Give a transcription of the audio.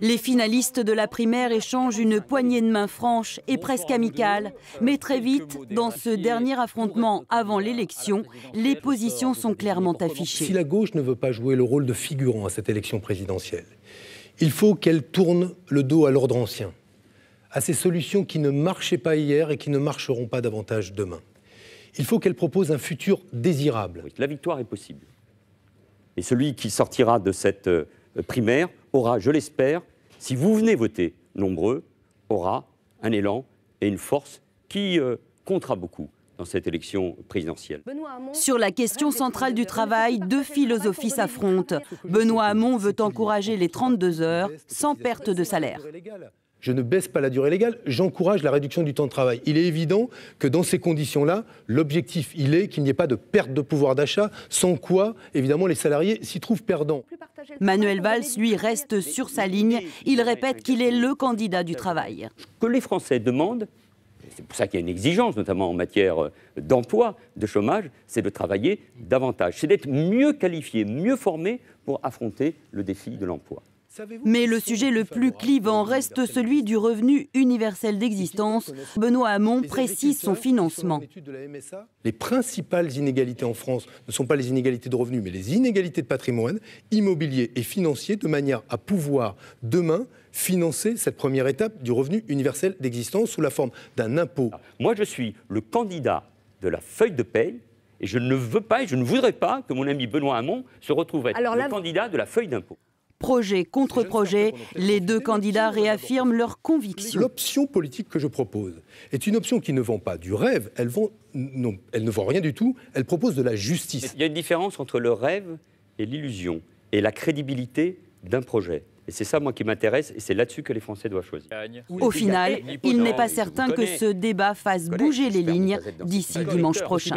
Les finalistes de la primaire échangent une poignée de main franche et presque amicale. Mais très vite, dans ce dernier affrontement avant l'élection, les positions sont clairement affichées. Si la gauche ne veut pas jouer le rôle de figurant à cette élection présidentielle, il faut qu'elle tourne le dos à l'ordre ancien, à ces solutions qui ne marchaient pas hier et qui ne marcheront pas davantage demain. Il faut qu'elle propose un futur désirable. La victoire est possible. Et celui qui sortira de cette primaire aura, je l'espère, si vous venez voter nombreux, aura un élan et une force qui comptera beaucoup dans cette élection présidentielle. Sur la question centrale du travail, deux philosophies s'affrontent. Benoît Hamon veut encourager les 32 heures sans perte de salaire. Je ne baisse pas la durée légale, j'encourage la réduction du temps de travail. Il est évident que dans ces conditions-là, l'objectif, il est qu'il n'y ait pas de perte de pouvoir d'achat, sans quoi, évidemment, les salariés s'y trouvent perdants. Manuel Valls, lui, reste sur sa ligne. Il répète qu'il est le candidat du travail. Ce que les Français demandent, c'est pour ça qu'il y a une exigence, notamment en matière d'emploi, de chômage, c'est de travailler davantage. C'est d'être mieux qualifié, mieux formé pour affronter le défi de l'emploi. Mais le sujet le plus clivant reste celui du revenu universel d'existence. Benoît Hamon précise son financement. Les principales inégalités en France ne sont pas les inégalités de revenus, mais les inégalités de patrimoine, immobilier et financier, de manière à pouvoir, demain, financer cette première étape du revenu universel d'existence sous la forme d'un impôt. Moi, je suis le candidat de la feuille de paye et je ne veux pas et je ne voudrais pas que mon ami Benoît Hamon se retrouve être le candidat de la feuille d'impôt. Projet contre projet, les deux candidats réaffirment leurs convictions. L'option politique que je propose est une option qui ne vend pas du rêve, elle ne vend rien du tout, elle propose de la justice. Il y a une différence entre le rêve et l'illusion, et la crédibilité d'un projet. Et c'est ça, moi, qui m'intéresse, et c'est là-dessus que les Français doivent choisir. Au final, il n'est pas certain que ce débat fasse bouger les lignes d'ici dimanche prochain.